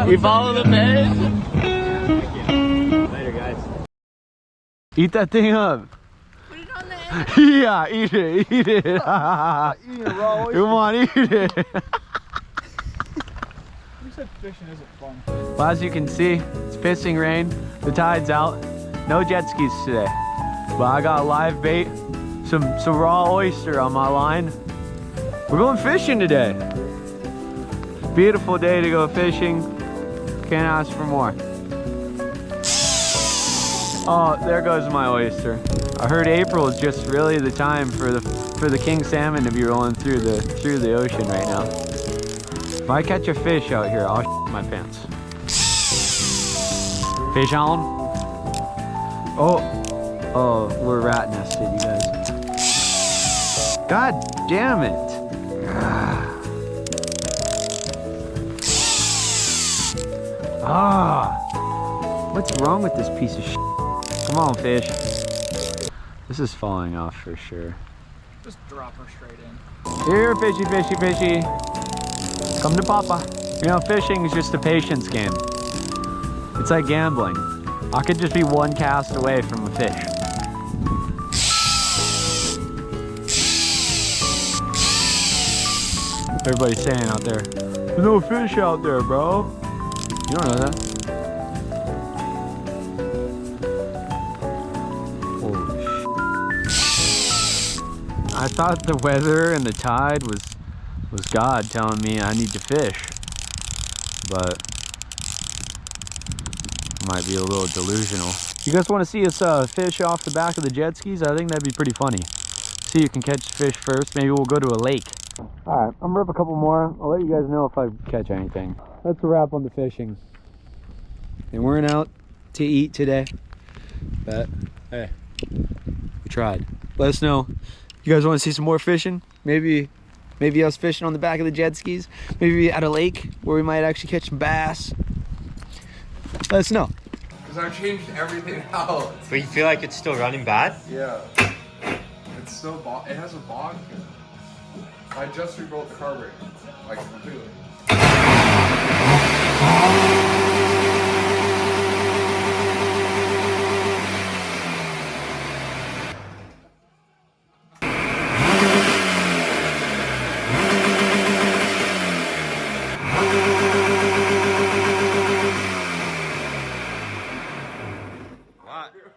You follow the fish? Later, guys. Eat that thing up. Put it on the end. Yeah, eat it, eat it. Eating a raw oyster. Come on, eat it. You said fishing isn't fun. Well, as you can see, it's pissing rain. The tide's out. No jet skis today. But I got a live bait, some raw oyster on my line. We're going fishing today. Beautiful day to go fishing. Can't ask for more. Oh, there goes my oyster. I heard April is just really the time for the king salmon to be rolling through the ocean right now. If I catch a fish out here, I'll shit my pants. Fish on? Oh, we're rat nested, you guys. God damn it. What's wrong with this piece of shit? Come on, fish. This is falling off for sure. Just drop her straight in. Here, fishy, fishy, fishy. Come to Papa. You know, fishing is just a patience game. It's like gambling. I could just be one cast away from a fish. Everybody's saying out there, there's no fish out there, bro. You don't know that. Holy shit. I thought the weather and the tide was God telling me I need to fish. But might be a little delusional. You guys want to see us fish off the back of the jet skis? I think that'd be pretty funny. See who can catch fish first. Maybe we'll go to a lake. Alright, I'm gonna rip a couple more. I'll let you guys know if I catch anything. That's a wrap on the fishing. And we're out to eat today. But hey, we tried. Let us know. You guys want to see some more fishing? Maybe us fishing on the back of the jet skis. Maybe at a lake where we might actually catch some bass. Let us know. Because I've changed everything out. But you feel like it's still running bad? Yeah. It's so it has a bog in it. I just rebuilt the carburetor. Like completely.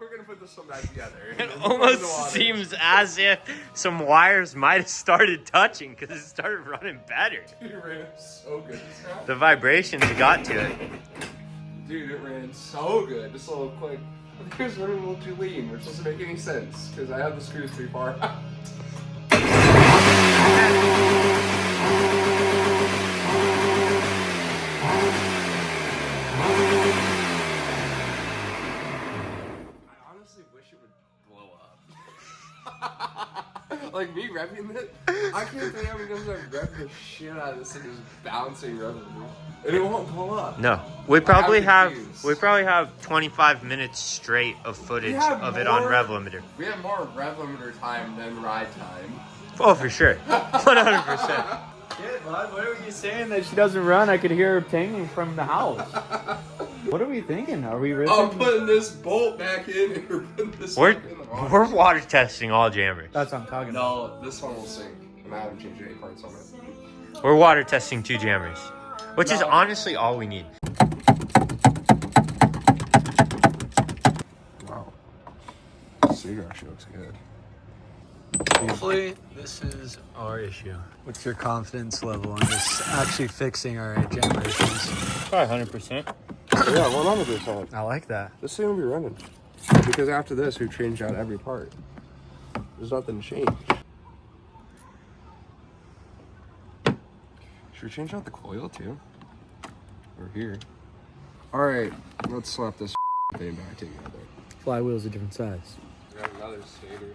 We're gonna put this one back together. It almost seems as if some wires might have started touching because it started running better. Dude, it ran so good just now. The vibrations got to it. Dude, it ran so good. Just a little quick. I think it was running a little too lean, which doesn't make any sense because I have the screws too far out. Like me revving it, I can't tell you how many times I've revved the shit out of this thing just bouncing revenue. And it won't pull up. No. We probably have 25 minutes straight of footage of it on rev limiter. We have more rev limiter time than ride time. Oh, for sure. 100%. Shit, bud, what are you saying that she doesn't run? I could hear her pinging from the house. What are we thinking? Are we really? I'm putting this bolt back in and we're putting this back in the water. We're water testing all jammers. That's what I'm talking about. No, this one will sink. And I haven't changed any parts on it. We're water testing 2 jammers. Which is honestly all we need. Wow. Cedar actually looks good. Hopefully, this is our issue. What's your confidence level on this actually fixing our jammer issues? Probably 100%. Yeah, 100%. I like that. This thing will be running. Because after this, we've changed out every part. There's nothing to change. Should we change out the coil too? Or here? Alright, let's slap this thing back together. Flywheel's a different size. We have another stator.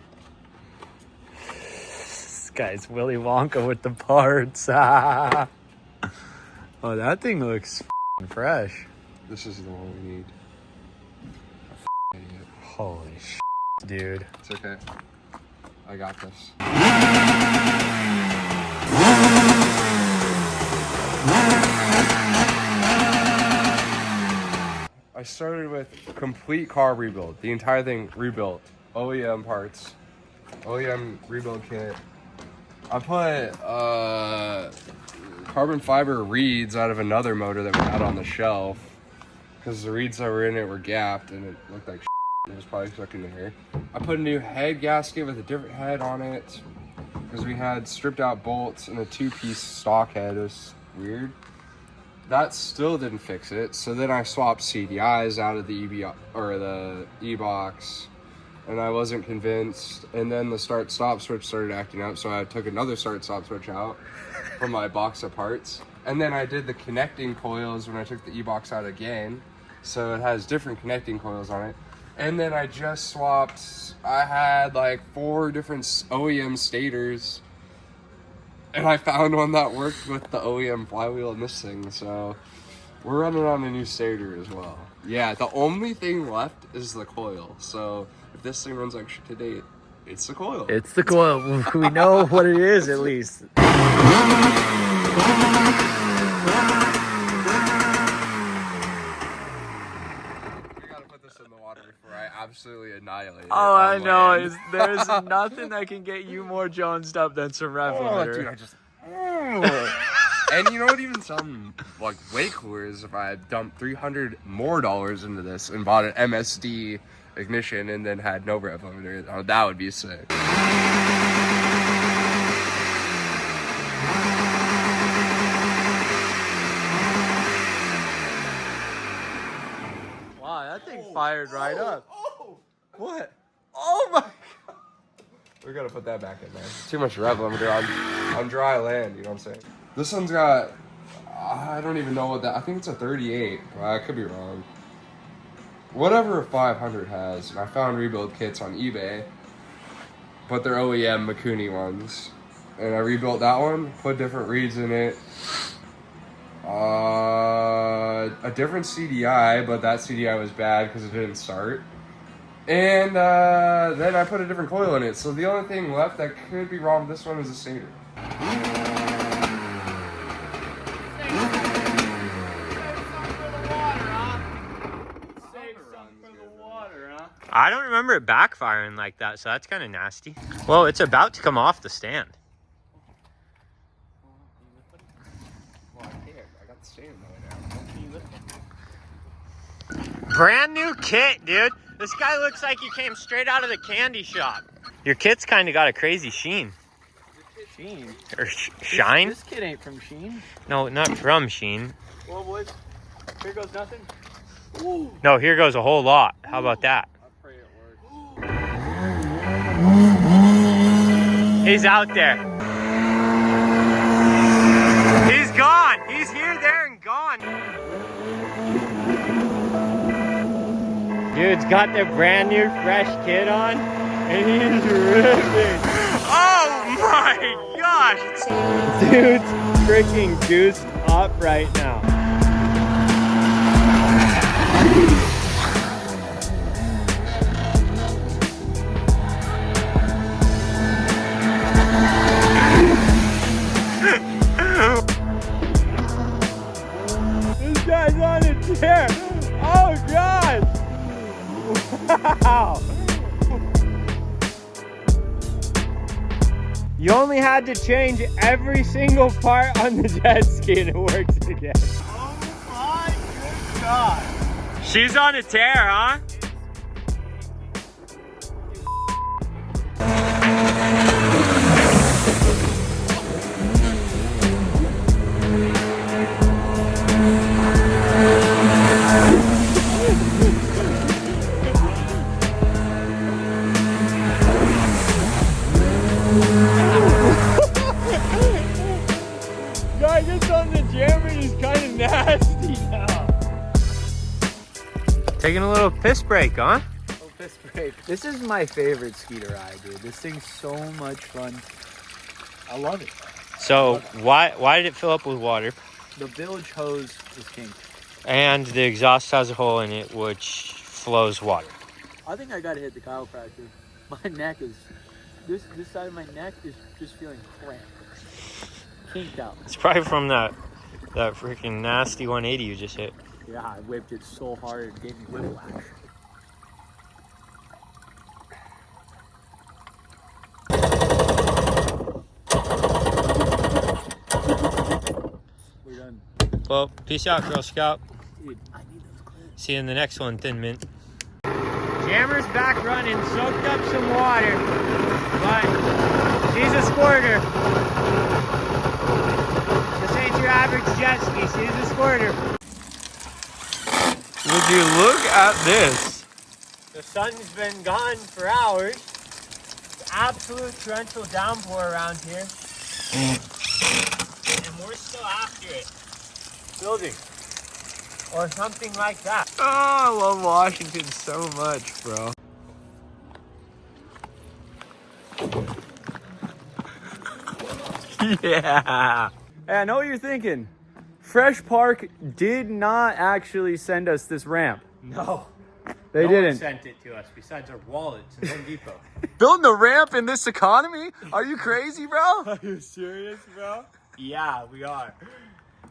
This guy's Willy Wonka with the parts. Oh, that thing looks fresh. This is the one we need. Idiot. Holy shit, dude. It's okay. I got this. I started with complete car rebuild. The entire thing rebuilt. OEM parts. OEM rebuild kit. I put carbon fiber reeds out of another motor that we had on the shelf because the reeds that were in it were gapped and it looked like it was probably stuck in the hair. I put a new head gasket with a different head on it because we had stripped out bolts and a 2-piece stock head. It was weird. That still didn't fix it. So then I swapped CDIs out of the the E-box, and I wasn't convinced. And then the start-stop switch started acting up, so I took another start-stop switch out from my box of parts. And then I did the connecting coils when I took the E-box out again, so it has different connecting coils on it. And then I just swapped. I had like 4 different OEM stators. And I found one that worked with the OEM flywheel in this thing, so we're running on a new stator as well. Yeah, the only thing left is the coil. So if this thing runs like shit today, it's the coil. It's the coil. We know what it is at least. Absolutely annihilated. Oh, I know. There's nothing that can get you more jonesed up than some rev limiter. Dude, I just. And you know what even sounded like way cooler is if I had dumped $300 more into this and bought an MSD ignition and then had no rev limiter. Oh, that would be sick. Wow, that thing fired right up. What? Oh my god. We gotta put that back in there. Too much rev limiter on dry land, you know what I'm saying? This one's got, I don't even know what that, I think it's a 38. I could be wrong. Whatever a 500 has, and I found rebuild kits on eBay, but they're OEM Mikuni ones. And I rebuilt that one, put different reeds in it. A different CDI, but that CDI was bad because it didn't start. And then I put a different coil in it. So the only thing left that could be wrong with this one is a stator. I don't remember it backfiring like that, so that's kind of nasty. Well, it's about to come off the stand. Well, I can't. I got the stand now. Brand new kit, dude. This guy looks like he came straight out of the candy shop. Your kit's kind of got a crazy sheen. Sheen? Or shine? This kid ain't from Sheen. No, not from Sheen. Well, boys, here goes nothing. Ooh. No, here goes a whole lot. How about that? I pray it works. He's out there. He's gone. He's here, there, and gone. Dude's got the brand new fresh kit on, and he's ripping. Oh my gosh! Dude's freaking goosed up right now. This guy's on a tear. Oh gosh! Wow! You only had to change every single part on the jet ski and it works again. Oh my good God. She's on a tear, huh? Guy gets on the jammer and he's kind of nasty now. Taking a little piss break, huh? Oh, piss break. This is my favorite ski to ride, dude. This thing's so much fun. I love it. So why did it fill up with water? The bilge hose is kinked. And the exhaust has a hole in it which flows water. I think I gotta hit the chiropractor. My neck is, this side of my neck is just feeling cramped. Kinked out. It's probably from that freaking nasty 180 you just hit. Yeah, I whipped it so hard it gave me whiplash. We're done. Well, peace out, Girl Scout. Dude, I need those clips. See you in the next one, Thin Mint. Jammer's back running, soaked up some water, but she's a squirter. This ain't your average jet ski, she's a squirter. Would you look at this? The sun's been gone for hours. It's absolute torrential downpour around here. And we're still after it. Building. Or something like that. Oh, I love Washington so much, bro. Yeah. Hey, I know what you're thinking. Fresh Park did not actually send us this ramp. No. They No didn't. one sent it to us besides our wallets and Home Depot. Building a ramp in this economy? Are you crazy, bro? Are you serious, bro? Yeah, we are.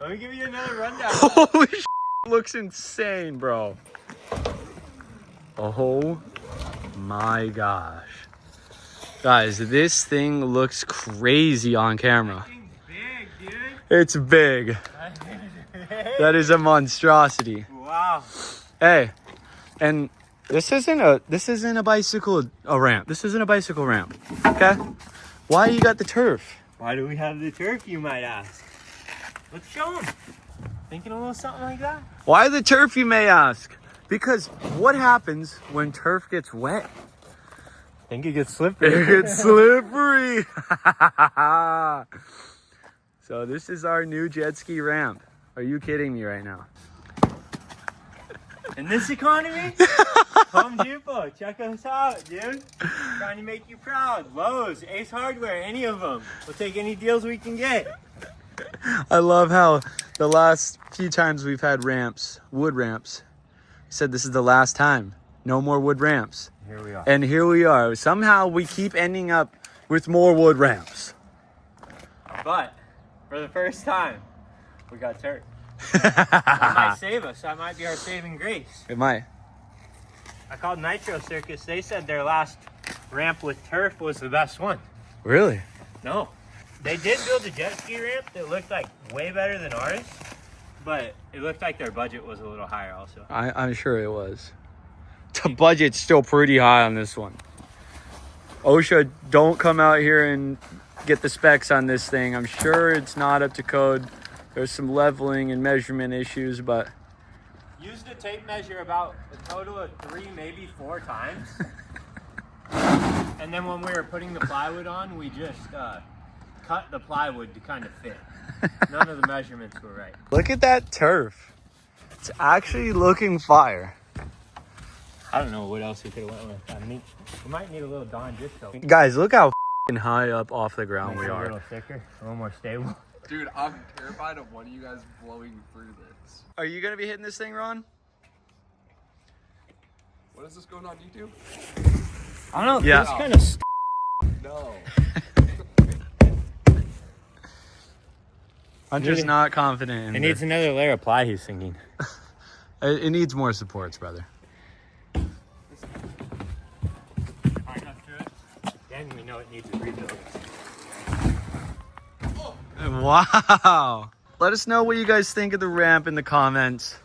Let me give you another rundown. Holy shit, looks insane, bro. Oh my gosh. Guys, this thing looks crazy on camera. Big, dude. It's big. That is a monstrosity. Wow. Hey, and this isn't a bicycle ramp. This isn't a bicycle ramp. Okay? Why you got the turf? Why do we have the turf, you might ask? Let's show them. Thinking a little something like that? Why the turf, you may ask? Because what happens when turf gets wet? I think it gets slippery. It gets slippery. So this is our new jet ski ramp. Are you kidding me right now? In this economy, Home Depot, check us out, dude. Trying to make you proud. Lowe's, Ace Hardware, any of them. We'll take any deals we can get. I love how the last few times we've had ramps, wood ramps, said this is the last time. No more wood ramps. Here we are. And here we are. Somehow we keep ending up with more wood ramps. But for the first time, we got turf. That might save us. That might be our saving grace. It might. I called Nitro Circus. They said their last ramp with turf was the best one. Really? No. They did build a jet ski ramp that looked like way better than ours, but it looked like their budget was a little higher also. I'm sure it was. The budget's still pretty high on this one. OSHA, don't come out here and get the specs on this thing. I'm sure it's not up to code. There's some leveling and measurement issues, but... Used a tape measure about a total of 3, maybe 4 times. And then when we were putting the plywood on, we just cut the plywood to kind of fit. None of the measurements were right. Look at that turf. It's actually looking fire. I don't know what else we could have went with. I mean, we might need a little Dawn just so. Guys, look how f***ing high up off the ground we A are. little thicker, a little more stable. Dude, I'm terrified of one of you guys blowing through this. Are you going to be hitting this thing, Ron? What is this going on YouTube? I don't know. Yeah. It's kind of. No. I'm just not confident in It needs another layer of ply. He's thinking. it needs more supports, brother. Then we know it needs a rebuild. Wow. Let us know what you guys think of the ramp in the comments.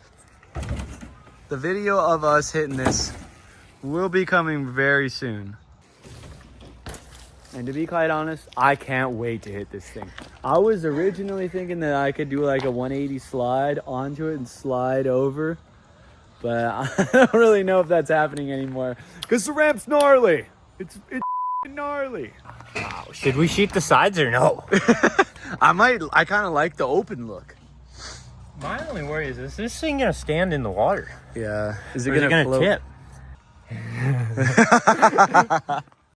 The video of us hitting this will be coming very soon. And to be quite honest, I can't wait to hit this thing. I was originally thinking that I could do like a 180 slide onto it and slide over. But I don't really know if that's happening anymore. Because the ramp's gnarly. It's gnarly. Wow. Should we sheet the sides or no? I kind of like the open look. My only worry is this thing gonna stand in the water? Yeah. Is it Or is it gonna gonna float? tip?